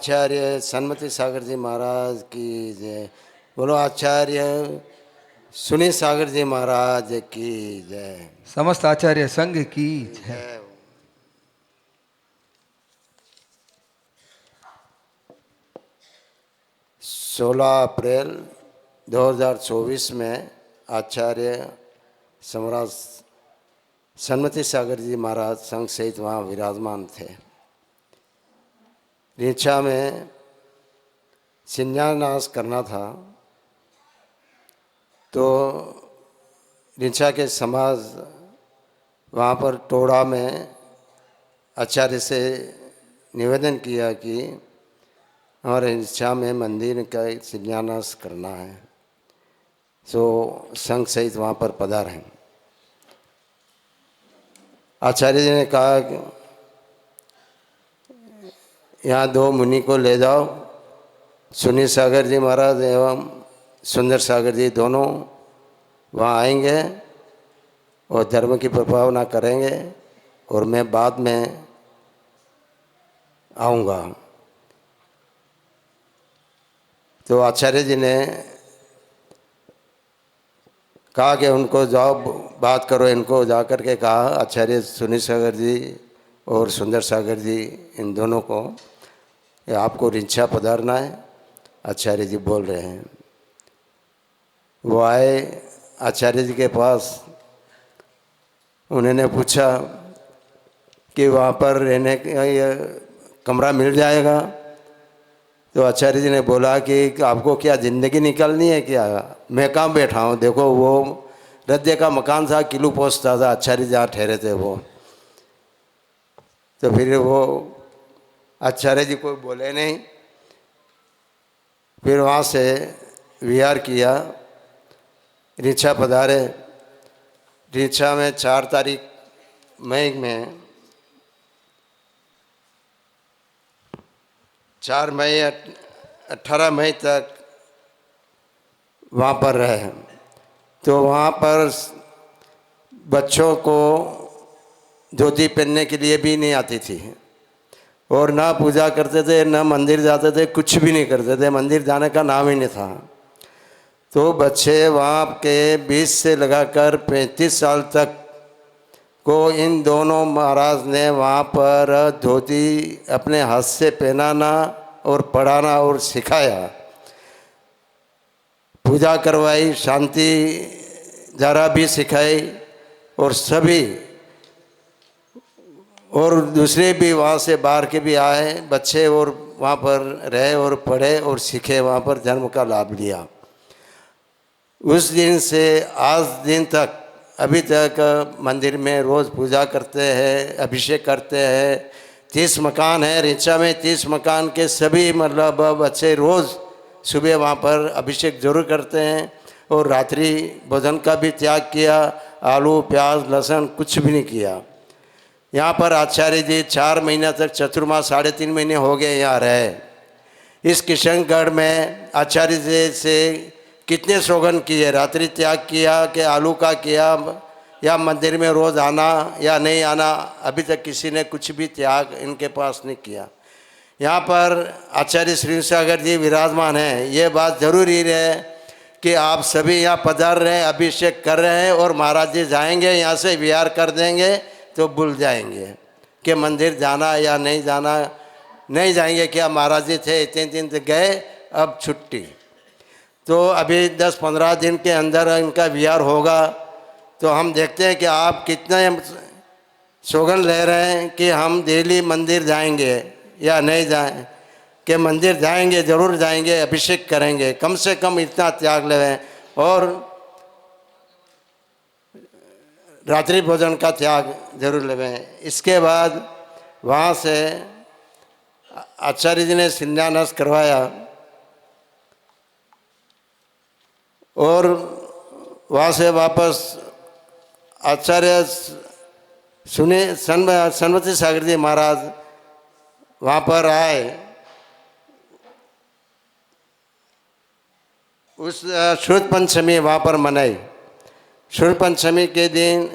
आचार्य सन्मति सागर जी महाराज की जय। बोलो आचार्य सुनी सागर जी महाराज की जय। समस्त आचार्य संघ की जय। 16 अप्रैल 2024 में आचार्य सम्राट सन्मति सागर जी महाराज संघ सहित वहाँ विराजमान थे। रीछा में शिन्यानाश करना था तो रीछा के समाज वहाँ पर टोड़ा में आचार्य से निवेदन किया कि हमारे रीछा में मंदिर का शिन्यानाश करना है, सो संघ सहित वहाँ पर पधारे। आचार्य जी ने कहा कि यहाँ 2 मुनि को ले जाओ, सुनी सागर जी महाराज एवं सुंदर सागर जी दोनों वहाँ आएंगे और धर्म की प्रभावना करेंगे और मैं बाद में आऊँगा। तो आचार्य जी ने कहा कि उनको जाओ बात करो। इनको जा कर के कहा आचार्य सुनी सागर जी और सुंदर सागर जी इन दोनों को आपको रीछा पधारना है। आचार्य जी बोल रहे हैं। वो आए आचार्य जी के पास। उन्होंने पूछा कि वहाँ पर रहने का कमरा मिल जाएगा। तो आचार्य जी ने बोला कि आपको क्या ज़िंदगी निकालनी है क्या? मैं कहाँ बैठा हूँ, देखो वो रद्दे का मकान था, किलू पहुँचता था आचार्य जहाँ ठहरे थे वो। तो फिर वो आचार्य जी कोई बोले नहीं। फिर वहाँ से विहार किया, रीछा पधारे। रीछा में 4 तारीख मई में 4 मई 18 मई तक वहाँ पर रहे। तो वहाँ पर बच्चों को धोती पहनने के लिए भी नहीं आती थी और ना पूजा करते थे, ना मंदिर जाते थे, कुछ भी नहीं करते थे। मंदिर जाने का नाम ही नहीं था। तो बच्चे वहाँ के 20 से लगाकर 35 साल तक को इन दोनों महाराज ने वहाँ पर धोती अपने हाथ से पहनाना और पढ़ाना और सिखाया, पूजा करवाई, शांति धारा भी सिखाई और सभी और दूसरे भी वहाँ से बाहर के भी आए बच्चे और वहाँ पर रहे और पढ़े और सीखे, वहाँ पर धर्म का लाभ लिया। उस दिन से आज दिन तक अभी तक मंदिर में रोज़ पूजा करते हैं, अभिषेक करते हैं। 30 मकान है रीछा में, 30 मकान के सभी मतलब बच्चे रोज़ सुबह वहाँ पर अभिषेक जरूर करते हैं और रात्रि भोजन का भी त्याग किया। आलू प्याज लहसुन कुछ भी नहीं किया। यहाँ पर आचार्य जी 4 महीना तक चतुर्मास 3.5 महीने हो गए यहाँ रहे। इस किशनगढ़ में आचार्य जी से कितने सौगन किए, रात्रि त्याग किया कि आलू का किया या मंदिर में रोज़ आना या नहीं आना, अभी तक किसी ने कुछ भी त्याग इनके पास नहीं किया। यहाँ पर आचार्य श्री सागर जी विराजमान हैं। ये बात ज़रूरी है कि आप सभी यहाँ पधार रहे हैं, अभिषेक कर रहे हैं और महाराज जी जाएंगे यहाँ से विहार कर देंगे तो भूल जाएंगे कि मंदिर जाना या नहीं जाना। नहीं जाएंगे क्या महाराज जी थे इतने दिन तक गए, अब छुट्टी। तो अभी 10-15 दिन के अंदर इनका विहार होगा। तो हम देखते हैं कि आप कितने सौगन ले रहे हैं कि हम डेली मंदिर जाएंगे या नहीं जाएं, कि मंदिर जाएंगे, ज़रूर जाएंगे, अभिषेक करेंगे, कम से कम इतना त्याग लें और रात्रि भोजन का त्याग जरूर लें। इसके बाद वहाँ से आचार्य जी ने शिन्यानाश करवाया और वहाँ से वापस आचार्य सुने सन्मति सागर जी महाराज वहाँ पर आए। उस शुद्ध पंचमी वहाँ पर मनाई। शुद्ध पंचमी के दिन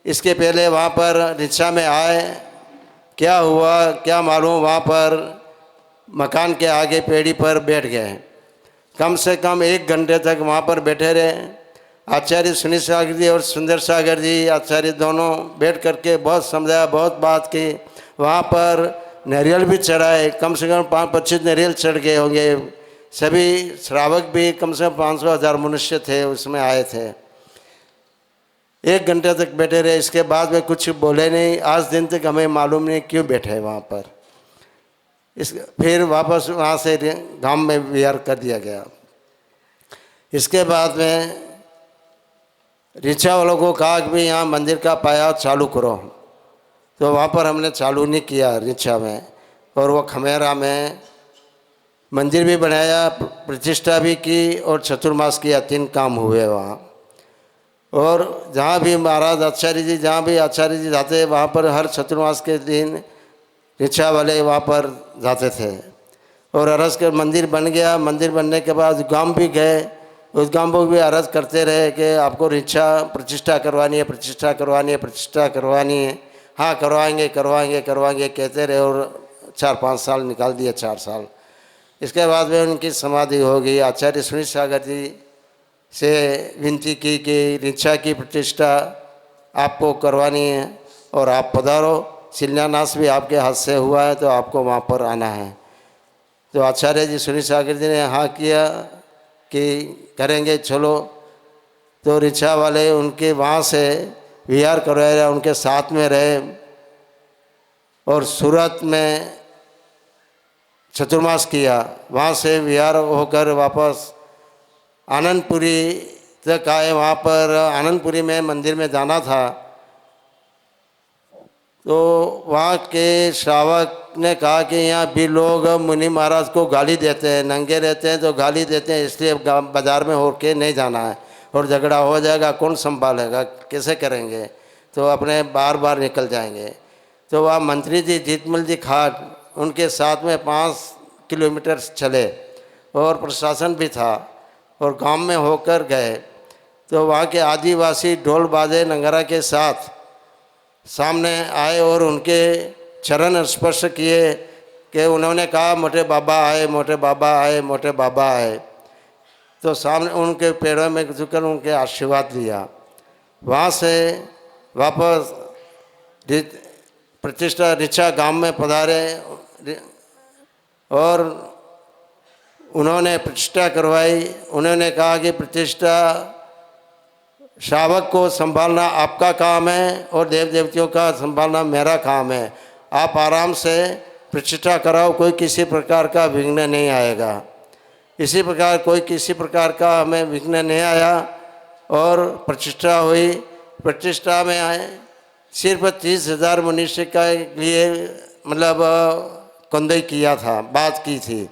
इसके पहले वहाँ पर रीछा में आए। क्या हुआ क्या मालूम, वहाँ पर मकान के आगे पेड़ी पर बैठ गए। कम से कम 1 घंटे तक वहाँ पर बैठे रहे। आचार्य सुनील सागर जी और सुंदर सागर जी आचार्य दोनों बैठ करके बहुत समझाया, बहुत बात की। वहाँ पर नारियल भी चढ़ाए, कम से कम 5-25 नारियल चढ़ गए होंगे। सभी श्रावक भी कम से कम 500-1000 मनुष्य थे, उसमें आए थे। 1 घंटे तक बैठे रहे। इसके बाद में कुछ बोले नहीं। आज दिन तक हमें मालूम नहीं क्यों बैठे वहाँ पर। फिर वापस वहाँ से गांव में विहार कर दिया गया। इसके बाद में ऋचा वालों को कहा कि भाई यहाँ मंदिर का पाया चालू करो, तो वहाँ पर हमने चालू नहीं किया ऋचा में। और वो खमेरा में मंदिर भी बनाया, प्रतिष्ठा भी की और चतुर्मास किया। 3 काम हुए वहाँ। और जहाँ भी महाराज आचार्य जी, जहाँ भी आचार्य जी जाते वहाँ पर हर चतुर्मास के दिन ऋचा वाले वहाँ पर जाते थे। और अरज के मंदिर बन गया। मंदिर बनने के बाद गांव भी गए, उस गांव को भी अरज करते रहे कि आपको ऋचा प्रतिष्ठा करवानी है, प्रतिष्ठा करवानी है, प्रतिष्ठा करवानी है। हाँ करवाएंगे करवाएंगे करवाएंगे कहते रहे। और 4-5 साल निकाल दिए, 4 साल। इसके बाद में उनकी समाधि हो गई। आचार्य सुनील सागर जी से विनती की कि ऋचा की प्रतिष्ठा आपको करवानी है और आप पधारो। शिलान्यास भी आपके हाथ से हुआ है, तो आपको वहाँ पर आना है। तो आचार्य जी सुनील सागर जी ने हाँ किया कि करेंगे, चलो। तो ऋचा वाले उनके वहाँ से विहार करवाए रहे, उनके साथ में रहे। और सूरत में चतुर्मास किया। वहाँ से विहार होकर वापस आनंदपुरी तक आए। वहाँ पर आनंदपुरी में मंदिर में जाना था, तो वहाँ के श्रावक ने कहा कि यहाँ भी लोग मुनि महाराज को गाली देते हैं, नंगे रहते हैं तो गाली देते हैं, इसलिए बाज़ार में होके नहीं जाना है। और झगड़ा हो जाएगा, कौन संभालेगा, कैसे करेंगे, तो अपने बार निकल जाएंगे। तो वहाँ मंत्री जी जीतमल जी खाट उनके साथ में 5 किलोमीटर चले और प्रशासन भी था और गांव में होकर गए। तो वहाँ के आदिवासी ढोल बाजे नंगरा के साथ सामने आए और उनके चरण स्पर्श किए कि उन्होंने कहा मोटे बाबा आए, मोटे बाबा आए, मोटे बाबा आए। तो सामने उनके पैरों में झुककर उनके आशीर्वाद लिया। वहाँ से वापस प्रतिष्ठा ऋचा गांव में पधारे और उन्होंने प्रतिष्ठा करवाई। उन्होंने कहा कि प्रतिष्ठा श्रावक को संभालना आपका काम है और देव देवतियों का संभालना मेरा काम है। आप आराम से प्रतिष्ठा कराओ, कोई किसी प्रकार का विघ्न नहीं आएगा। इसी प्रकार कोई किसी प्रकार का हमें विघ्न नहीं आया और प्रतिष्ठा हुई। प्रतिष्ठा में आए सिर्फ 30,000 मनुष्य के लिए मतलब कंदई किया था, बात की थी।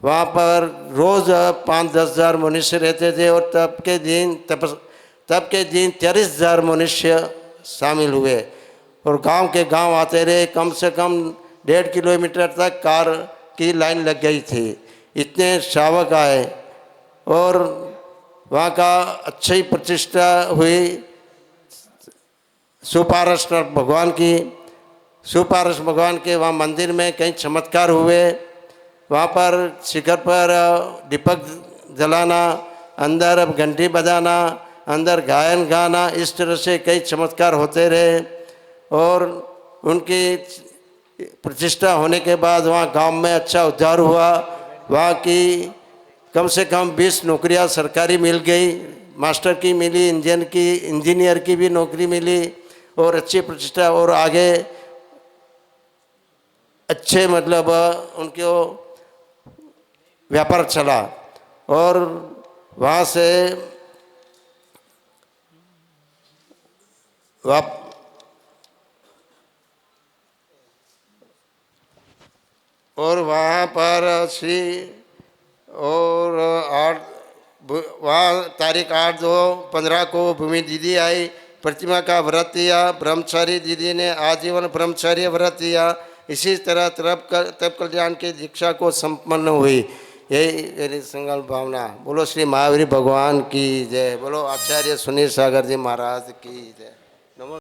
वहाँ पर रोज़ 5-10 हज़ार मनुष्य रहते थे और तब के दिन 43,000 मनुष्य शामिल हुए और गांव के गांव आते रहे। कम से कम 1.5 किलोमीटर तक कार की लाइन लग गई थी, इतने श्रावक आए और वहाँ का अच्छी प्रतिष्ठा हुई। सुपारस भगवान की, सुपारस भगवान के वहाँ मंदिर में कई चमत्कार हुए। वहाँ पर शिखर पर दीपक जलाना, अंदर घंटी बजाना, अंदर गायन गाना, इस तरह से कई चमत्कार होते रहे। और उनकी प्रतिष्ठा होने के बाद वहाँ गांव में अच्छा उद्धार हुआ। वहाँ की कम से कम 20 नौकरियाँ सरकारी मिल गई, मास्टर की मिली, इंजीनियर की भी नौकरी मिली और अच्छी प्रतिष्ठा और आगे अच्छे मतलब उनको व्यापार चला। और वहाँ से और वहाँ पर वहाँ तारीख 8/2/15 को भूमि दीदी आई, प्रतिमा का व्रत दिया। ब्रह्मचारी दीदी ने आजीवन ब्रह्मचार्य व्रत दिया। इसी तरह तप कल्याण की दीक्षा को संपन्न हुई। यही मेरी संकल्प भावना। बोलो श्री महावीर भगवान की जय। बोलो आचार्य सुनील सागर जी महाराज की जय।